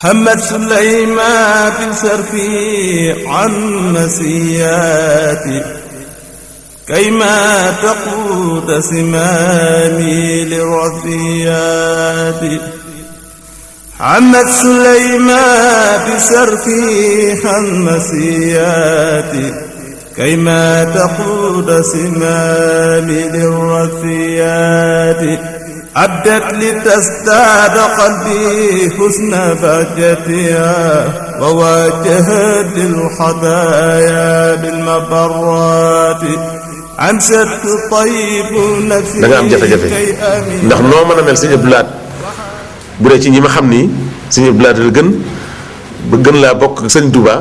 همت سليمان في سرفي عن مسياتي كيما تقود سمامي للرثيات. همت سليمان في سرفي عن مسياتي كيما تقود سمامي للرثيات. عدت لتزداد قلبي حسن بهجتها وواجهت للحدايا بالمبرات. أمست طيب نفسي. da nga am jafe-jafe ndax noo mën a mel Sëñ Abdou Lahad bu dee ci ñi ma xam ni Sëñ Abdou Lahad la gën ba gën laa bokk ak Sëñ Touba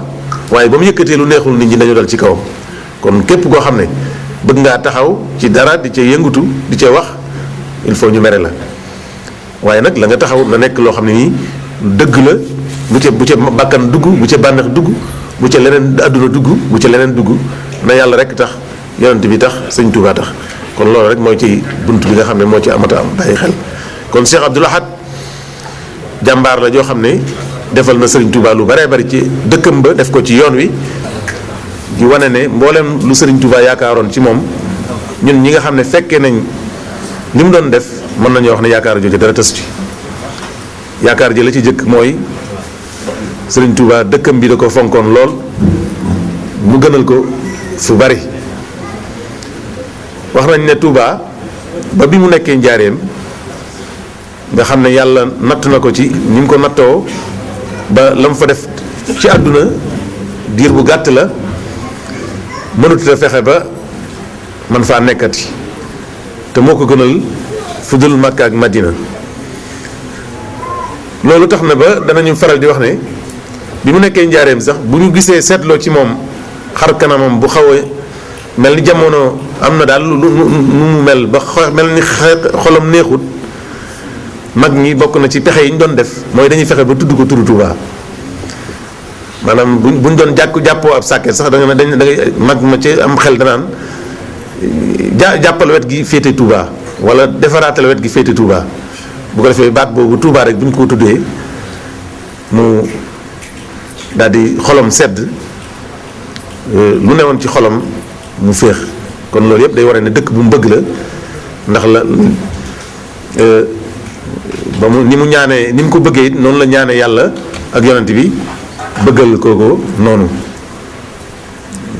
waaye ba mu yëkkatee lu neexul nit ñi dañu dal ci kawam kon képp koo xam ne bëgg ngaa taxaw ci dara di ca yëngutu di ca wax. il faut ñu mere la waaye nag la nga taxaw na nekk loo xam ne nii dëgg la bu ca bàkkan dugg bu ca bànneex dugg bu ca leneen àdduna dugg bu ca leneen dugg na yàlla rek tax yonent bi tax Sëñ Tuubaa tax kon loolu rek mooy ci bunt bi nga xam ne moo ci amata am bàyyi xel. kon Cheikh Abdou Lahad jàmbaar la joo xam ne defal na Sëriñ Tuubaa lu baree bari ci dëkkam ba def ko ci yoon wi di wane ne mboolem lu Sëriñ Tuubaa yaakaaroon ci moom ñun ñi nga xam ne fekkee nañ. li mu doon def mën nañoo wax ne yaakaar jooju dara tës ci yaakaar ji la ci jëkk mooy Sëriñ Touba dëkkam bi da ko fonkoon lool mu gënal ko fu bari wax nañ ne Touba ba bi mu nekkee njaareem nga xam ne yàlla natt na ko ci ni mu ko nattoo ba la mu fa def ci àdduna diir bu gàtt la mënut a fexe ba man faa nekkati te moo ko gënal fu dul Makka ak Madina loolu tax na ba danañu faral di wax ne bi mu nekkee njaareem sax bu ñu gisee seetloo ci moom xar kanamam bu xaw a mel ni jamono am na daal nu mu mel ba mel ni xolam neexut mag ñi bokk na ci pexe yi ñu doon def mooy dañuy fexe ba tudd ko turu Tuubaa maanaam buñ doon jàppoo ab sàkket sax da ngay mag ma ci am xel danaan jàppal wet gi féete Touba wala defaraatal wet gi féete Touba bu ko defee baat boobu Touba rek bu ñu ko tuddee mu daal di xolam sedd lu newoon ci xolam mu féex kon loolu yëpp day war ne dëkk bu mu bëgg la ndax la ba mu ni mu ñaanee ni mu ko bëggee it noonu la ñaanee yàlla ak yonent bi bëggal kooko noonu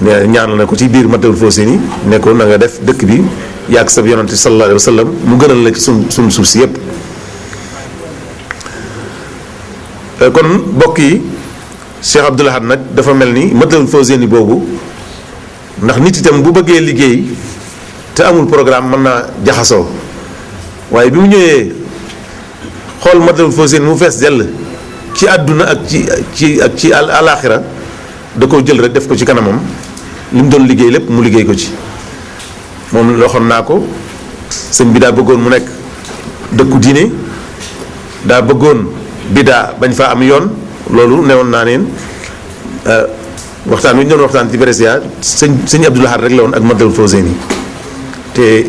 ñaan na ko ci biir Matlabul Fawzayni ne ko na nga def dëkk bi yàgg sa yonante sallallahu alayhi wa sallam mu gënal la ci suñ suuf si yépp kon mbokk yi Cheikh Abdou Lahad nag dafa mel ni Matlabul Fawzayni boobu ndax nit itam bu bëggee liggéey te amul programme mën naa jaxasoo waaye bi mu ñëwee xool Matlabul Fawzayni mu fees dell ci àdduna ak ci alaaxira da koo jël rek def ko ci kanamam li mu doon liggéey lépp mu liggéey ko ci moom loxoon naa ko sëñ bi daa bëggoon mu nekk dëkku diine daa bëggoon bidaa bañ faa am yoon loolu newoon naa neen waxtaan wi ñu doon waxtaan ci Brescia sëñ Abdou Lahad rek la woon ak Matlabul Fawzayni te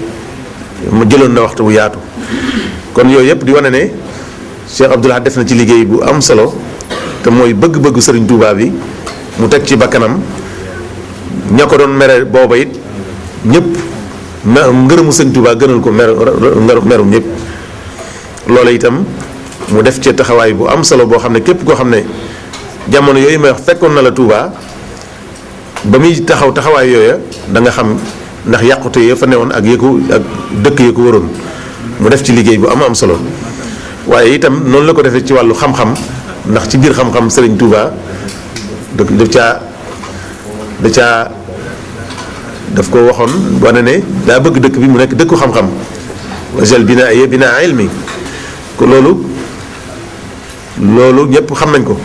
mu jëloon na waxtu bu yaatu kon yooyu yëpp di wane ne Cheikh Abdou Lahad def na ci liggéey bu am solo te mooy bëgg-bëggu Sëriñ Tuubaa bi mu teg ci bakkanam ña ko doon mere booba it ñëpp ngërëmu Sëñ Tuubaa gënal ko merum ñëpp loola itam mu def ci taxawaay bu am solo boo xam ne képp koo xam ne jamono yooyu may wax fekkoon na la Tuubaa ba muy taxawaay yooya da nga xam ndax yàqute ya fa newoon ak yëku ak dëkk ya ko waroon mu def ci liggéey bu am solo waaye itam noonu la ko defee ci wàllu xam-xam ndax ci biir xam-xam Sëriñ Tuubaa daf ko waxoon wane ne daa bëgg dëkk bi mu nekk dëkku xam-xam wajal binaa ya binaa ilmi ko loolu ñëpp xam nañ ko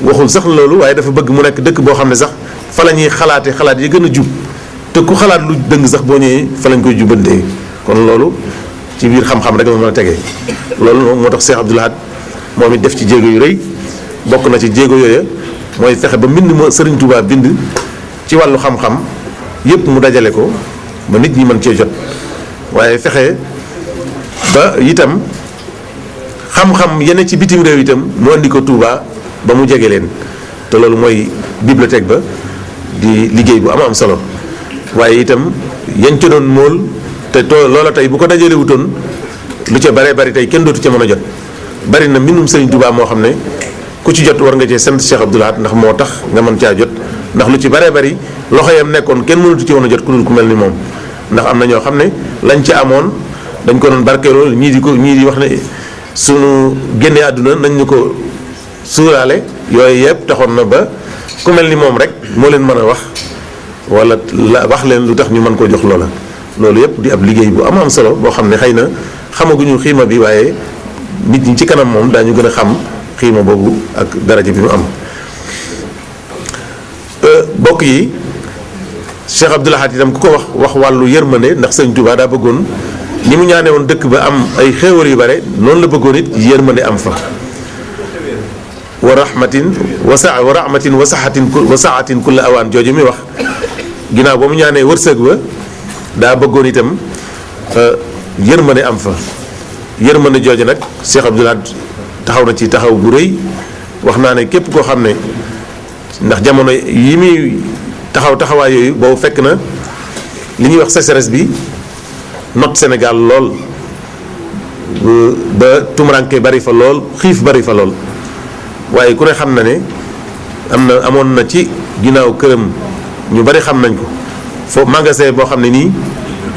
waxul sax loolu waaye dafa bëgg mu nekk dëkk boo xam ne sax fa la ñuy xalaate xalaat yi gën a jub te ku xalaat lu dëng sax boo ñëwee fa lañ koy jubantee kon loolu ci biir xam-xam rek la mën a tegee loolu moo tax Cheikh Abdou Lahad moom it def ci jéego yu rëy bokk na ci jéego yooya mooy fexe ba mbind ma Sëriñ Tuubaa bind ci wàllu xam-xam yépp mu dajale ko ba nit ñi mën cee jot waaye fexe ba itam xam-xam yeneen ci bitim réew itam mu andi ko Touba ba mu jege leen te loolu mooy bibliothèque ba di liggéey bu am solo waaye itam yañ ca doon mool te loola tey bu ko dajale wutoon lu ca baree bari tey kenn dootu ca mën a jot bari na mbindum Sëriñ Touba moo xam ne ku ci jot war nga cee sant Cheikh Abdou Lahad ndax moo tax nga mën caa jot ndax lu ci baree bari loxo yam nekkoon kenn mënatu ci woon a jot ku dul ku mel ni moom ndax am na ñoo xam ne lañ ca amoon dañ ko doon barkeeloo ñii di wax ne sunu génnee àdduna nañ ñu ko suuraale yooyu yëpp taxoon na ba ku mel ni moom rek moo leen mën a wax wala wax leen lu tax ñu mën koo jox loola loolu yëpp di ab liggéey bu am solo boo xam ne xëy na xamaguñu xiima bi waaye nit ñi ci kanam moom daañu gën a xam xiima boobu ak daraja bi mu am bokk yi Cheikh Abdou Lahad itam ku ko wax wàllu yërmande ndax Sëñ Tuubaa daa bëggoon ni mu ñaane woon dëkk ba am ay xéewal yu bare noonu la bëggoon it yërmande am fa wa rahmatin wa rahmatin wa saatin kulla awaan jooju mi wax ginnaaw ba mu ñaanee wërsëg ba daa bëggoon itam yërmande am fa yërmande jooju nag Cheikh Abdou Lahad taxaw na ci taxaw bu rëy wax naa ne képp koo xam ne ndax jamono yi muy taxawaay yooyu boobu fekk na li ñuy wax sécheresse bi not Sénégal lool ba tumuranke bari fa lool xiif bari fa lool waaye ku ne xam na ne amoon na ci ginnaaw këram ñu bari xam nañ ko foofu magasin boo xam ne nii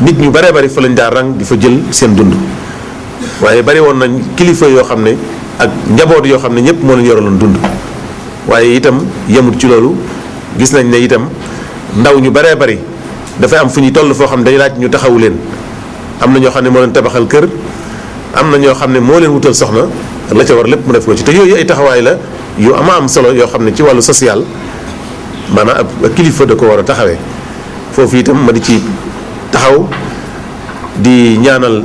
nit ñu baree bari fa lañ daa rang di fa jël seen dund waaye bari woon nañ kilifa yoo xam ne ak njaboot yoo xam ne ñëpp moo leen yoraloon dund waaye itam yemut ci loolu gis nañ ne itam ndaw ñu baree bari dafay am fu ñuy toll foo xam ne dañu laaj ñu taxawu leen am na ñoo xam ne moo leen tabaxal kër am na ñoo xam ne moo leen wutal soxna la ca war lépp mu def ko ci te yooyu ay taxawaay la yu am solo yoo xam ne ci wàllu social maanaam ab kilifa da ko war a taxawee foofu itam ma di ci taxaw di ñaanal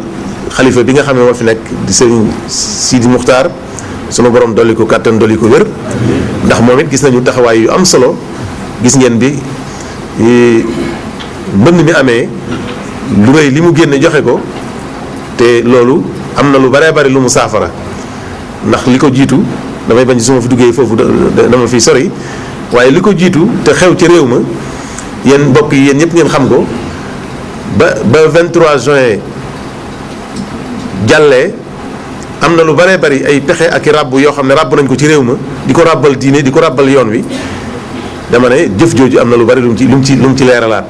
xalifa bi nga xam ne moo fi nekk di sëriñ Sidi Muxtaar sunu borom dolli ko kàttan dolli ko wér ndax moom it gis nañu taxawaay yu am solo gis ngeen bi mbënd mi amee lu rëy li mu génne joxe ko te loolu am na lu baree bari lu mu saafara ndax li ko jiitu damay bañ su ma fi duggee foofu dama fi sori waaye li ko jiitu te xew ci réew ma yéen mbokk yi yéen ñëpp ngeen xam ko ba 23 juin jàllee am na lu baree bari ay pexe ak i ràbb yoo xam ne ràbb nañ ko ci réew ma di ko ràbbal diine di ko ràbbal yoon wi dama ne jëf jooju am na lu bari lu mu ci leeralaat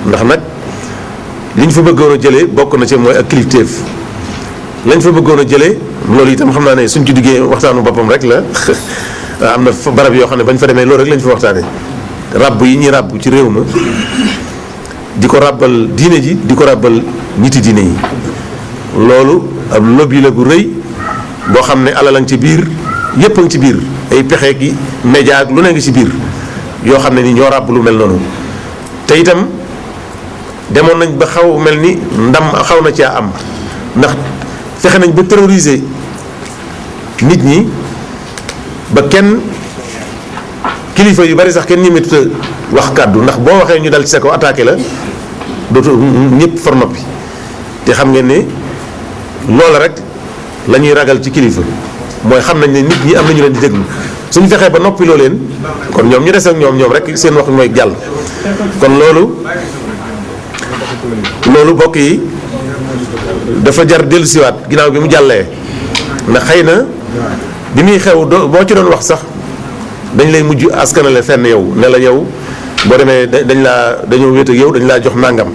ndax nag li ñu fa bëggoon a jëlee bokk na ci mooy ak kilifteef lañ fa bëggoon a jëlee loolu itam xam naa ne suñ ci duggee waxtaanu boppam rek la am na fa barab yoo xam ne bañ fa demee loolu rek lañ fa waxtaanee ràbb yi ñuy ràbb ci réew ma di ko ràbbal diine ji di ko ràbbal ñiti diine yi loolu ab lobby la bu rëy boo xam ne alal a ngi ci biir yépp a ngi ci biir ay pexe ki média ak lu ne ngi ci biir yoo xam ne ni ñoo ràbb lu mel noonu te itam demoon nañ ba xaw mel ni ndam xaw na caa am ndax fexe nañ ba terroriser nit ñi ba kenn kilifa yu bari sax kenn ñemetu wax kàddu ndax boo waxee ñu dal ci sa kaw attaqué la dootu ñëpp for noppi te xam ngeen ne loola rek la ñuy ragal ci kilifa mooy xam nañ ne nit ñi am nañu leen di déglu suñu fexee ba noppiloo leen kon ñoom ñu des ak ñoom rek seen wax mooy jàll kon loolu bokk yi dafa jar dellusiwaat ginnaaw bi mu jàllee ndax xëy na bi muy xew boo ci doon wax sax dañ lay mujj askanale fenn yow ne la yow boo demee dañoo wéet ak yow dañ laa jox nàngam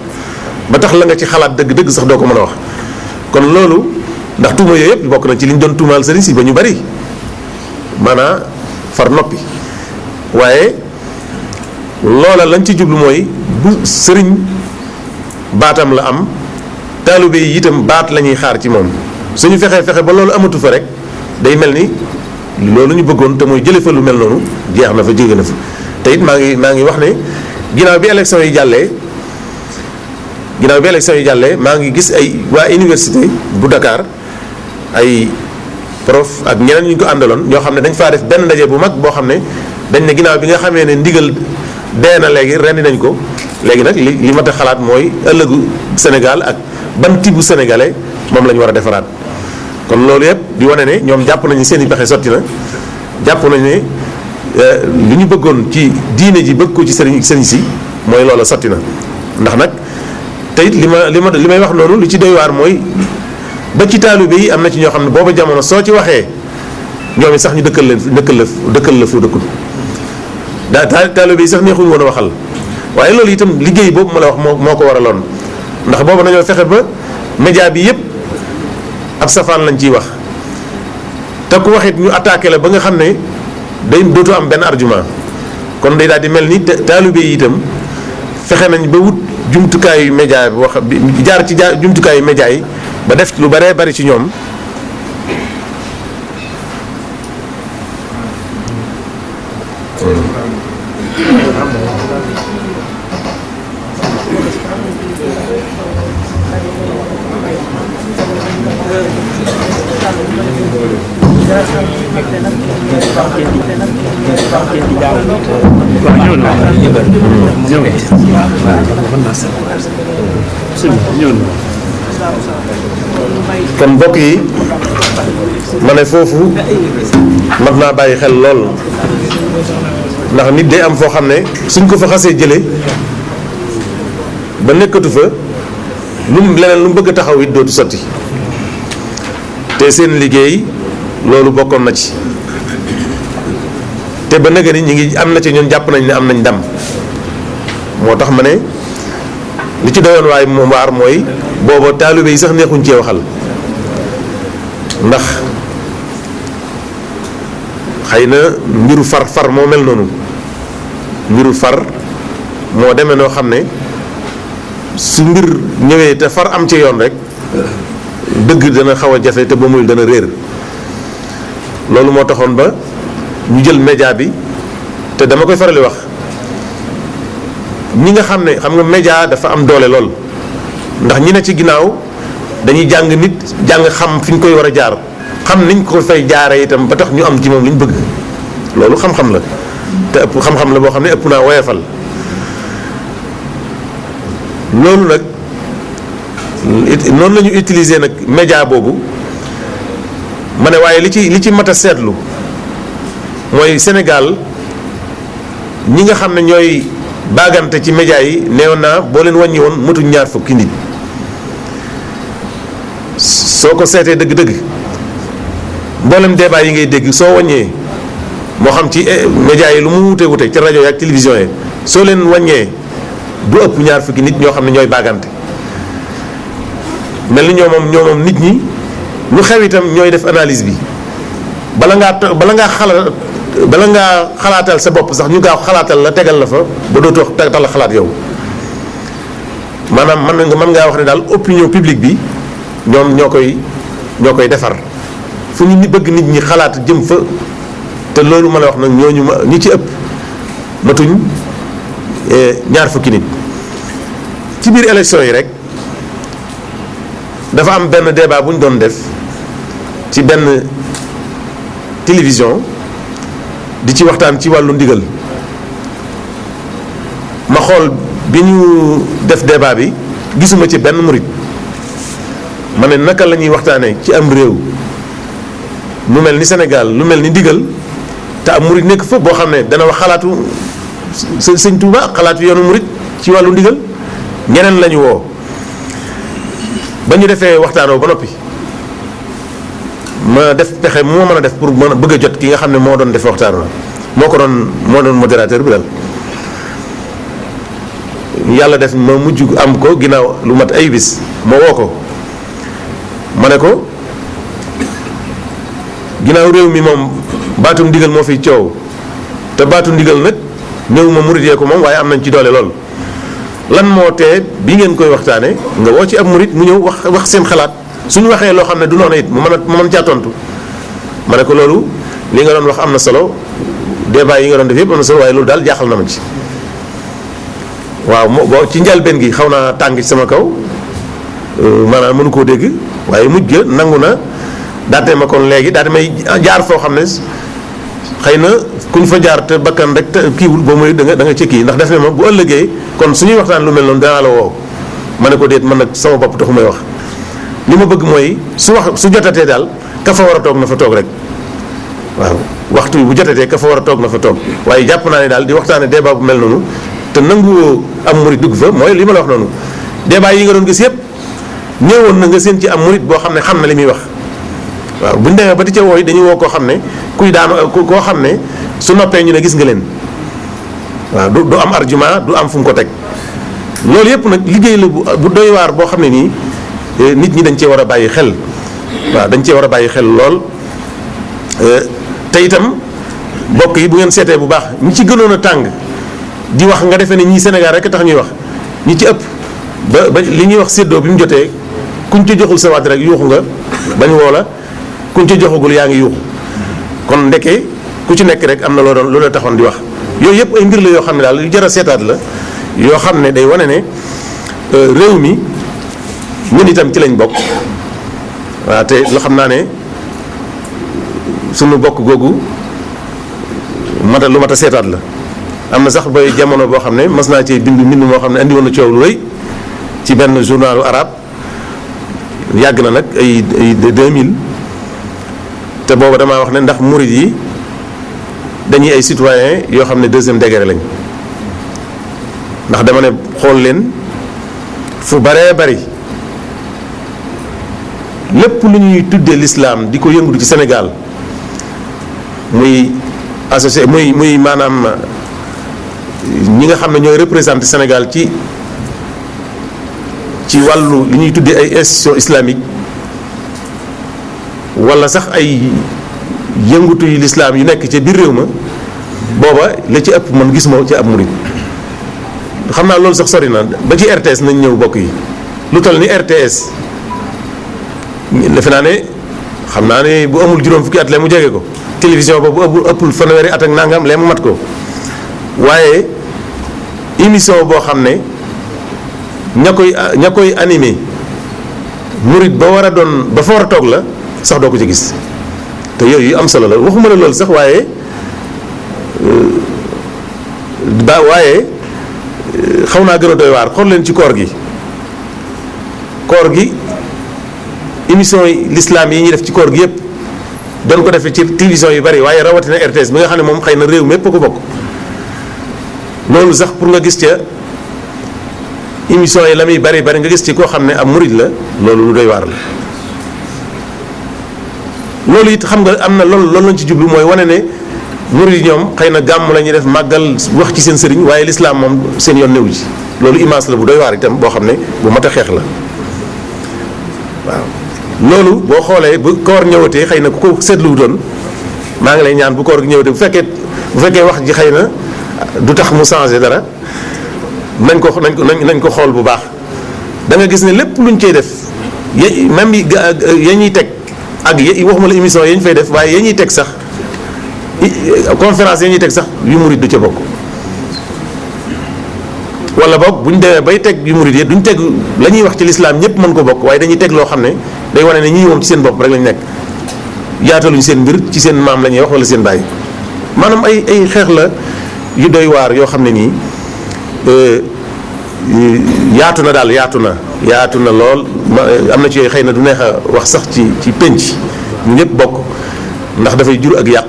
ba tax la nga ci xalaat dëgg-dëgg sax doo ko mën a wax kon loolu ndax tuuma yooyu yëpp bokk na ci li ñu doon tuumaal sëriñ si ba ñu bari maanaam far noppi waaye loola lañ ci jublu mooy bu sëriñ baatam la am taalibe yi itam baat la ñuy xaar ci moom suñu fexe ba loolu amatu fa rek day mel ni loolu ñu bëggoon te mooy jële fa lu mel noonu jeex na fa jóge na fa te it maa ngi wax ne ginnaaw bi élection yi jàllee maa ngi gis ay waa université bu Dakar ay prof ak ñeneen ñu ko àndaloon ñoo xam ne dañ faa def benn ndaje bu mag boo xam ne dañ ne ginnaaw bi nga xamee ne ndigal dee na léegi rendi nañ ko léegi nag li mat a xalaat mooy ëllëgu Sénégal ak ban tibu sénégalais moom la ñu war a defaraat kon loolu yëpp di wane ne ñoom jàpp nañu seen i pexe sotti na jàpp nañu ne li ñu bëggoon ci diine ji bëgg ko ci sëriñ si mooy loola sotti na. ndax nag tey li may wax noonu li ci doy waar mooy ba ci taalibe yi am na ci ñoo xam ne booba jamono soo ci waxee ñoom it sax ñu dëkkal la fu dëkkul taalibe yi sax neexuñu woon a waxal. waaye loolu itam liggéey boobu ma la wax moo ko waraloon ndax boobu nañoo fexe ba média bi yépp ab safaan lañ ciy wax te ku waxit ñu attaqué la ba nga xam ne day dootu am benn argument kon day daal di mel ni taalibe yi itam fexe nañ ba wut jumtukaayu média bi jaar jumtukaayu média yi ba def lu baree bari ci ñoom. kon mbokk yi ma ne foofu mat naa bàyyi xel lool ndax nit day am foo xam ne suñ ko fa xasee jële ba nekkatu fa leneen lu mu bëgg a taxaw it dootu sotti te seen liggéey loolu bokkoon na ci te ba nëgë ni ñi ngi am na ci ñun jàpp nañ ne am nañ ndam moo tax ma ne li ci doyoon waaye moom waar mooy booba taalibe yi sax neexuñ cee waxal ndax xëy na mbiru far moo mel noonu mbiru far moo demee noo xam ne su mbir ñëwee te far am ci yoon rek dëgg dana xaw a jafe te ba muy dana réer loolu moo taxoon ba ñu jël média bi te dama koy farali wax ñi nga xam nga média dafa am doole lool ndax ñi ne ci ginnaaw dañuy jàng nit jàng xam fi ñu koy war a jaar xam niñ ko fay jaaree itam ba tax ñu am ci moom li ñu bëgg loolu xam-xam la te ëpp xam-xam la boo xam ne ëpp naa woyefal loolu nag noonu la ñu utiliser nag média boobu ma ne waaye li ci mat a seetlu mooy Sénégal ñi nga xam ne ñooy baagante ci média yi neewoon naa boo leen wàññi woon mëtuñ ñaar fukki nit soo ko seetee dëgg-dëgg mboolem débat yi ngay dégg soo wàññee moo xam ci média yi lu mu wute ci rajo yi ak télévision yi soo leen wàññee du ëpp ñaar fukki nit ñoo xam ne ñooy baagante mel ni ñoo moom nit ñi lu xew itam ñooy def analyse bi bala ngaa xalaatal sa bopp sax ñu gaaw xalaatal la tegal la fa ba dootoo tal la xalaat yow maanaam mën ngaa wax ne daal opinion publique bi ñoom ñoo koy defar fu ñu ni bëgg nit ñi xalaat jëm fa te loolu ma la wax nag ñi ci ëpp matuñ ñaar fukki nit ci biir élection yi rek dafa am benn débat bu ñu doon def ci benn télévision di ci waxtaan ci wàllu ndigal ma xool bi ñu def débat bi gisuma ci benn murit ma ne naka la ñuy waxtaanee ci am réew mu mel ni Sénégal lu mel ni ndigal te am murit nekk fa boo xam ne dana wax xalaatu sëñ Touba xalaatu yoonu murit ci wàllu ndigal ñeneen la ñu woo ba ñu defee waxtaanoo ba noppi ma def pexe moo mën a def pour mën a bëgg a jot ki nga xam ne moo doon def waxtaanoo moo doon modérateur bi daal yàlla def ma mujj am ko ginnaaw lu mat ay bis ma woo ko ma ne ko ginnaaw réew mi moom baatum ndigal moo fiy coow te baatu ndigal nag ñëw ma murit yee ko moom waaye am nañ ci doole lool lan moo tee bi ngeen koy waxtaane nga woo ci ab murit mu ñëw wax seen xalaat suñu waxee loo xam ne du noonu it mu mën caa tontu ma ne ko loolu li nga doon wax am na solo débat yi nga doon def yëpp am na solo waaye loolu daal jaaxal na ma ci waaw boo ci njëlbéen gi xaw naa tàng ci sama kaw maanaam mënu koo dégg waaye mujj ga nangu na daate ma kon léegi daate may jaar foo xam ne xëy na ku ñu fa jaar te bakkan rek te kiiwul boo muy da nga ci kii ndax def ne ma bu ëllëgee kon suñuy waxtaan lu mel noonu danaa la woo ma ne ko déet man nag sama bopp taxu may wax li ma bëgg mooy su jotatee daal ka fa war a toog na fa toog rek waaw waxtu bu jotatee ka fa war a toog na fa toog waaye jàpp naa ne daal di waxtaane débat bu mel noonu te nanguwoo am murit dugg fa mooy li ma la wax noonu débat yi nga doon gis yëpp néewoon na nga seen ci am murit boo xam ne xam na li muy wax waaw bu ñu demee ba di ca wooy dañuy woo koo xam ne kuy daanu koo xam ne su noppee ñu ne gis nga leen waaw du am argument du am fu mu ko teg loolu yëpp nag liggéey la bu doy waar boo xam ne nii nit ñi dañ cee war a bàyyi xel waaw dañ cee war a bàyyi xel lool te itam mbokk yi bu ngeen seetee bu baax ñi ci gënoon a tàng di wax nga defee ne ñii Sénégal rek tax ñuy wax ñi ci ëpp ba li ñuy wax séddoo bi mu jotee kuñ ca joxul sa waat rek yuuxu nga bañ woo la kuñ ca joxagul yaa ngi yuuxu kon ndeke ku ci nekk rek am na loo la taxoon di wax yooyu yëpp ay mbir la yoo xam ne daal yu jar a seetaat la yoo xam ne day wane ne réew mi ñun itam ci lañ bokk waaw te loo xam naa ne sunu bokk googu lu mat a seetaat la am na sax bay jamono boo xam ne mas naa ci mbind moo xam ne andi woon na coow lu rëy ci benn journalu arabe yàgg na nag ay 2000 te booba damaa wax ne ndax murid yi dañuy ay citoyens yoo xam ne deuxième degré lañ ndax dama ne xool leen fu baree bari lépp lu ñuy tuddee l'islam di ko yëngatu ci Sénégal muy associé muy maanaam ñi nga xam ne ñooy représenté Sénégal ci wàllu li ñuy tuddee ay institutions islamiques wala sax ay yëngatu yu l'islam yu nekk ca biir réew ma booba la ci ëpp man gis moo ci ab murid xam naa loolu sax sori na ba ci RTS nañ ñëw bokk yi lu toll ni RTS defe naa ne xam naa ne bu amul juróom fukki at lee mu jege ko télévision boobu ëppul fanweeri at ak nangam lee mu mat ko waaye émission boo xam ne ña koy animé murid ba war a doon ba fa war a toog la sax doo ko ci gis te yooyu yu am solo la waxuma la loolu sax waaye xaw naa gën a doy waar xool leen ci koor gi émission yi l'islam yi ñuy def ci koor gi yëpp doon ko defee ci télévision yu bari waaye rawatina RTS bi nga xam ne moom xëy na réew mépp a ko bokk loolu sax pour nga gis ca émission yi la muy bari nga gis ci koo xam ne am murid la loolu lu doy waar la loolu it xam nga am na loolu lañ ci jublu mooy wane ne murid yi ñoom xëy na gàmm la ñuy def màggal wax ci seen sëriñ waaye l'islam moom seen yoon newu ci loolu image la bu doy waar itam boo xam ne bu mat a xeex la waaw loolu boo xoolee bu koor ñëwatee xëy na ku ko seetlu doon maa ngi lay ñaan bu koor gi ñëwatee bu fekkee wax ji xëy na du tax mu changé dara nañ ko xool bu baax da nga gis ne lépp luñ cey def même ya ñuy teg ak waxuma la émission ya ñu fay def waaye ya ñuy teg sax conférence ya ñuy teg sax yu murid du ca bokk wala boog bu ñu demee bay teg yu murid yi duñ teg la ñuy wax ci lislaam ñëpp mën ko bokk waaye dañuy teg loo xam ne day wane ne ñii moom ci seen bopp rek lañ nekk yaataluñ seen mbir ci seen maam la ñuy wax wala seen baay maanaam ay xeex la yu doy waar yoo xam ne nii yaatu na daal yaatu na lool am na ci yooyu xëy na du neex a wax sax ci penc ñu ñëpp bokk ndax dafay jur ak yàq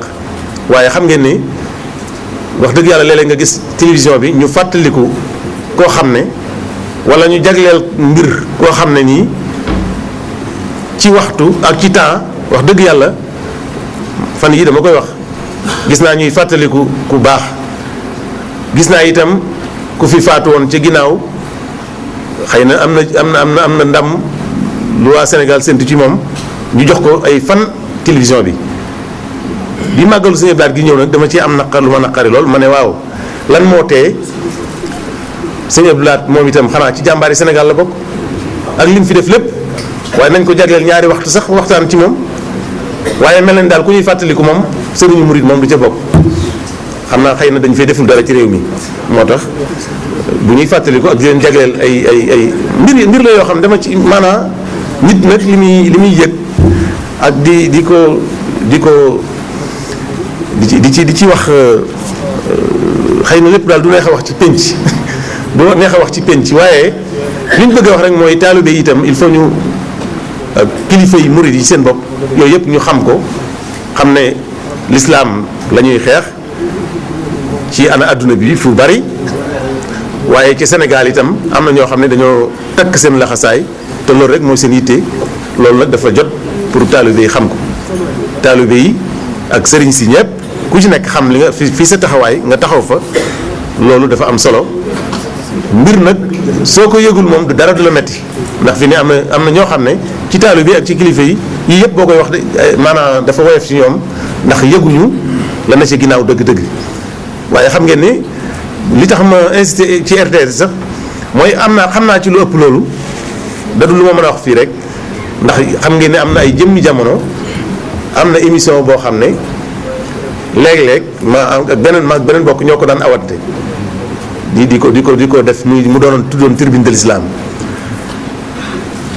waaye xam ngeen ni wax dëgg yàlla léeg-léeg nga gis télévision bi ñu fàttaliku koo xam ne wala ñu jagleel mbir koo xam ne nii ci waxtu ak ci temps wax dëgg yàlla fan yi dama koy wax gis naa ñuy fàttaliku ku baax gis naa itam ku fi faatu woon ci ginnaaw xëy na am na ndam lu waa Sénégal séntu ci moom ñu jox ko ay fan télévision bi màggalu Sëñ Abdou Lahad gi ñëw nag dama ci am naqar lu ma naqari lool ma ne waaw lan moo tee Sëñ Abdou Lahad moom itam xanaa ci jàmbaari Sénégal la bokk ak li mu fi def lépp waaye nañ ko jagleel ñaari waxtu sax waxtaan ci moom waaye mel nañ daal ku ñuy fàttaliku moom sëriñu murid moom du ca bokk xam naa xëy na dañ fay deful dara ci réew mi moo tax bu ñuy fàttaliku ak di leen jagleel ay mbir la yoo xam ne dama ci maanaam nit nag li muy yëg ak di ci wax xëy na lépp daal du neex a wax ci penc du neex a wax ci penc waaye li ñu bëgg a wax rek mooy taalibe yi itam il faut ñu kilifa yi murid yi seen bopp yooyu yëpp ñu xam ko xam ne lislaam la ñuy xeex ci ana adduna bi fu bari waaye ci Sénégal itam am na ñoo xam ne dañoo takk seen laxasaay te loolu rek mooy seen yitte loolu nag dafa jot pour taalibe yi xam ko taalibe yi ak sëriñ si ñëpp ku ci nekk xam li nga fi sa taxawaay nga taxaw fa loolu dafa am solo mbir nag soo ko yëgul moom du dara du la metti ndax fi ne am na ñoo xam ne ci taalibe bi ak ci kilifa yi yii yëpp boo koy wax de maanaam dafa woyof ci ñoom ndax yëguñu la na ci ginnaaw dëgg-dëgg waaye xam ngeen ni li tax ma insisté ci RTS sax mooy xam naa ci lu ëpp loolu da du lu ma mën a wax fii rek ndax xam ngeen ne am na ay jëmmi jamono am na émission boo xam ne léeg-léeg ak beneen bokk ñoo ko daan awante di ko def mu doonoon tuddoon tribune de l'islam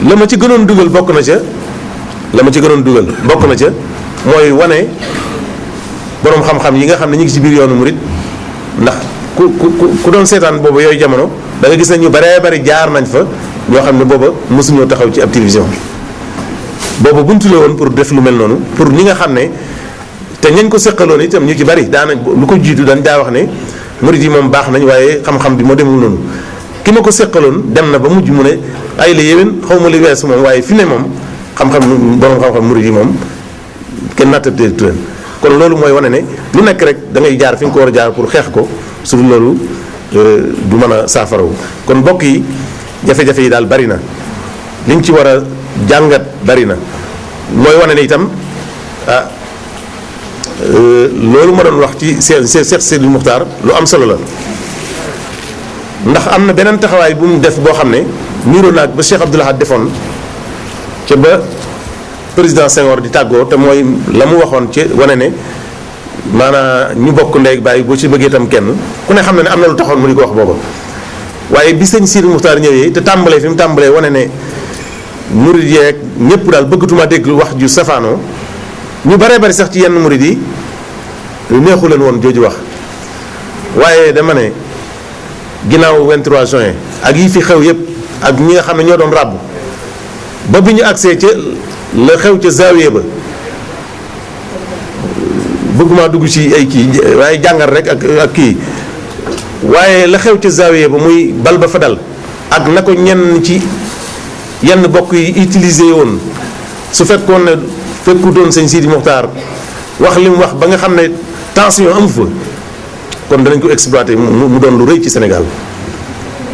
la ma ci gënoon dugal bokk na ca mooy wane boroom xam-xam yi nga xam ne ñu ngi ci biir yoonu murit ndax ku doon seetaan boobu yooyu jamono da nga gis ne ñu baree bari jaar nañ fa ñoo xam ne booba mosuñoo taxaw ci ab télévision booba buntu la woon pour def lu mel noonu pour ñi nga xam ne te ñañ ko seqaloon itam ñu ci bari daanañ lu ko jiitu dañ daa wax ne murit yi moom baax nañ waaye xam-xam bi moo demul noonu ki ma ko seqaloon dem na ba mujj mu ne ay la yéwén xaw ma li weesu moom waaye fi ne moom borom xam-xam murit yi moom kenn nattatee leen kon loolu mooy wane ne lu nekk rek da ngay jaar fi nga ko war a jaar pour xeex ko su dul loolu du mën a saafarawu kon mbokk yi jafe-jafe yi daal bari na liñ ci war a jàngat bari na mooy wane ne itam loolu ma doon wax ci Cheikh Sidi Muxtaar lu am solo la ndax am na beneen taxawaay bu mu def boo xam ne niiroo naag ba Cheikh Abdoul Ahad defoon ca ba président Senghor di tàggoo te mooy la mu waxoon ci wane ne maanaam ñu bokk ndey ak bàyyi boo ci bëggee itam kenn ku ne xam ne am na lu taxoon mu di ko wax booba waaye bi sëñ Sidi Muxtaar ñëwee te tàmbalee fi mu tàmbalee wane ne murid yeeg ñëpp daal bëggatuma dégg wax ju safaanoo ñu baree bari sax ci yenn murid yi neexu leen woon jooju wax waaye dama ne ginnaaw 23 juin ak yi fi xew yëpp ak ñi nga xam ne ñoo doon ràbb ba bi ñu agsee ca la xew ca zaawiya ba bëgguma dugg ci ay kii waaye jàngal rek ak kii waaye la xew ca zaawiya ba muy bal ba fa dal ak na ko ñenn ci yenn bokk yi utilisé woon su fekkoon ne fekku doon sëñ Sidi Muxtaar wax li mu wax ba nga xam ne tension amu fa kon danañ ko exploité mu doon lu rëy ci Sénégal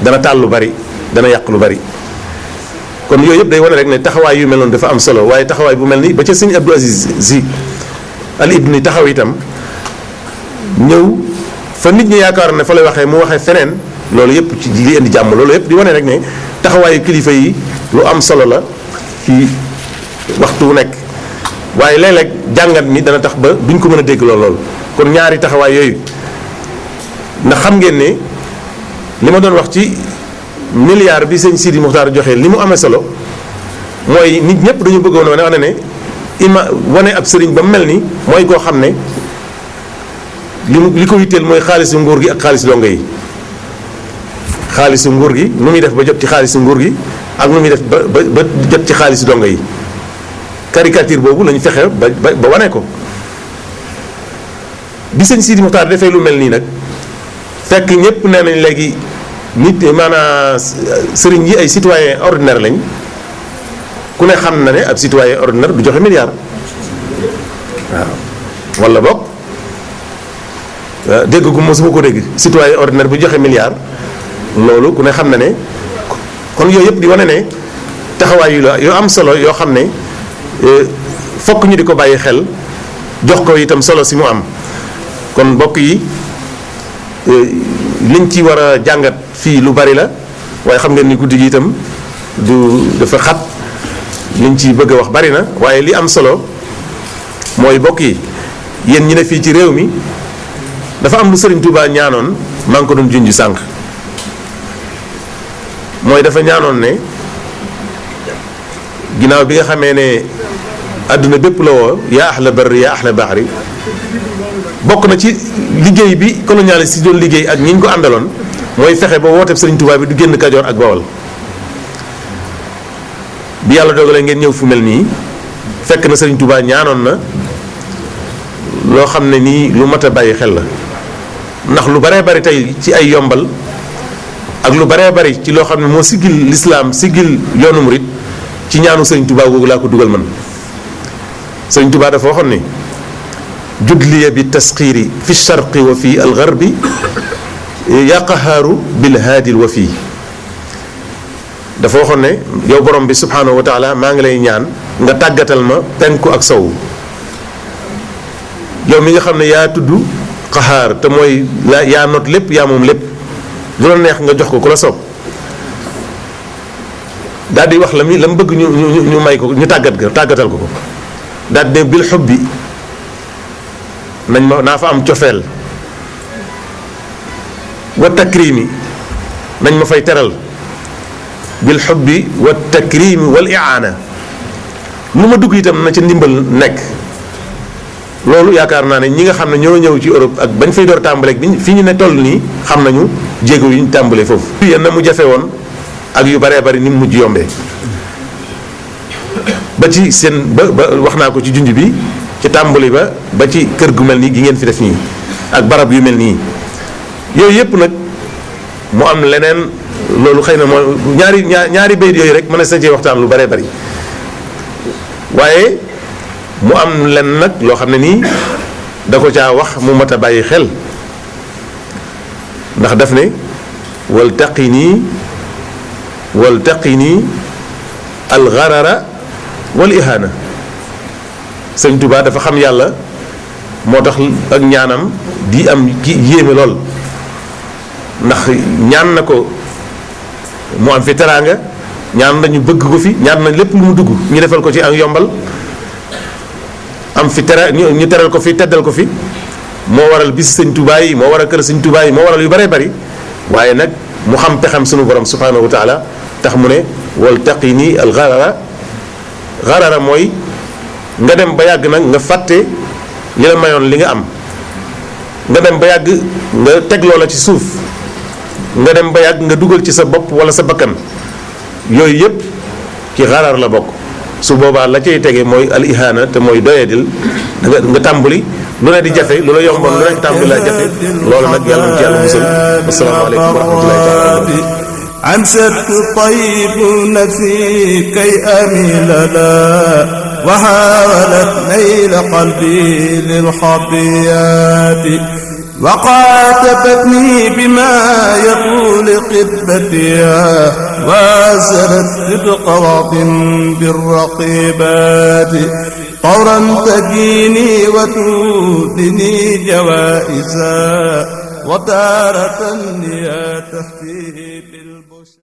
dana taal lu bari dana yàq lu bari kon yooyu yëpp day wane rek ne taxawaay yu mel noonu dafa am solo waaye taxawaay bu mel ni ba ca sëñ Abdou Aziz Sy Al Ibni taxaw itam ñëw fa nit ñi yaakaar ne fa lay waxee mu waxee feneen loolu yëpp ci li indi jàmm loolu yëpp di wane rek ne taxawaayu kilifa yi lu am solo la ci waxtu wu nekk waaye léeg-léeg jàngat mi dana tax ba duñ ko mën a dégg lool kon ñaari taxawaay yooyu ndax xam ngeen ne li ma doon wax ci milliard bi sëñ Sidi Muxtaar joxe li mu amee solo mooy nit ñëpp dañu bëggoon wane ne wane ab sëriñ ba mu mel ni mooy koo xam ne li ko yitteel mooy xaalisu nguur gi ak xaalisu dongo yi xaalisu nguur gi nu muy def ba jot ci xaalisu nguur gi ak nu muy def ba jot ci xaalisu dongo yi caricature boobu lañu fexe ba wane ko bi sëñ Sidi Muxtaar defee lu mel nii nag fekk ñëpp nee nañ léegi nit maanaam sëriñ yi ay citoyen ordinaire lañ ku ne xam na ne ab citoyen ordinaire du joxe milliard waaw wala boog dégg gu mosuma ko dégg citoyen ordinaire bu joxe milliard loolu ku ne xam na ne kon yooyu yëpp di wane ne taxawaay yu la yoo am solo yoo xam ne fokk ñu di ko bàyyi xel jox ko itam solo si mu am kon mbokk yi liñ ci war a jàngat fii lu bari la waaye xam ngeen ni guddi gi itam dafa xat liñ ci bëgg a wax bari na waaye li am solo mooy mbokk yi yéen ñi ne fii ci réew mi dafa am lu Sëriñ Tuubaa ñaanoon maa ngi ko doon junj sànq mooy dafa ñaanoon ne ginnaaw bi nga xamee ne àdduna bépp la woo yaa ahla barri yaa ahla bahri bokk na ci liggéey bi colonialiste yi doon liggéey ak ñi ñu ko àndaloon mooy fexe ba wooteeb Sëriñ Tuubaa bi du génn Kajoor ak Bawol bi yàlla dogalee ngeen ñëw fu mel nii fekk na Sëriñ Tuubaa ñaanoon na loo xam ne nii lu mat a bàyyi xel la ndax lu baree bari tey ci ay yombal ak lu baree bari ci loo xam ne moo siggil lislaam siggil yoonu murit ci ñaanu Sëriñ Tuubaa googu laa ko dugal man. Sëriñ Tuubaa dafa waxoon ni judliya bi tasxiiri fi sharqi wa fi algarbi yaqahaaru bil haadil wa fii dafa waxoon ne yow borom bi subhaanahu wa taala maa ngi lay ñaan nga tàggatal ma penku ak sowu yow mi nga xam ne yaa tudd xaxaar te mooy yaa not lépp yaa moom lépp lu la neex nga jox ko ku la soob daal di wax la mu bëgg ñu may ko ñu tàggatal ko daal di ne bil xubbi naa fa am cofeel wa takrimi nañ ma fay teral bil xubbi wa takrimi wal iaana lu ma dugg itam na ca ndimbal nekk loolu yaakaar naa ne ñi nga xam ne ñoo ñëw ci Europe ak bañ fay door tàmbaleeg bi fi ñu ne toll nii xam nañu jéego yi ñu tàmbalee foofu. yéen na mu jafe woon ak yu baree bari ni mu mujj yombee ba ci seen ba wax naa ko ci junj bi ci tàmbali ba ci kër gu mel nii gi ngeen fi def nii ak barab yu mel nii yooyu yëpp nag mu am leneen loolu xëy na moo ñaari bayit yooyu rek mën na sa cee waxtaan lu baree bari waaye mu am lenn nag loo xam ne nii da ko caa wax mu mat a bàyyi xel ndax daf ne wal taqini algarara wal ihaana Sëñ Tuubaa dafa xam yàlla moo tax ak ñaanam di am ki yéeme lool ndax ñaan na ko mu am fi teraanga ñaan nañu bëgg ko fi ñaan nañ lépp lu mu dugg ñu defal ko ci ak yombal am fi ñu teral ko fi teddal ko fi moo waral bis Sëñ Tuubaa yi moo waral kër Sëñ Tuubaa yi moo waral yu baree bari waaye nag mu xam pexam sunu borom subhaanahu wa taala tax mu ne wal taqini al garara mooy nga dem ba yàgg nag nga fàtte li la mayoon li nga am nga dem ba yàgg nga teg loola ci suuf nga dem ba yàgg nga dugal ci sa bopp wala sa bakkan yooyu yëpp ci garar la bokk su boobaa la cay tege mooy al ihaana te mooy doyadil nga tàmbali lu ne di jafe lu la yomboon lu ne tàmbali la jafe loolu nag yàlla na ci yàlla musal asalaamaaleykum wa rahmatullahi taala أمسكت طيب نفسي كي أميل لا وحاولت نيل قلبي للخطيات وقاتبتني بما يطول قدبتها واسرت صدق راض بالرقيبات طورا تجيني وتودني جوائزا وتارة يا تهتي بالبشر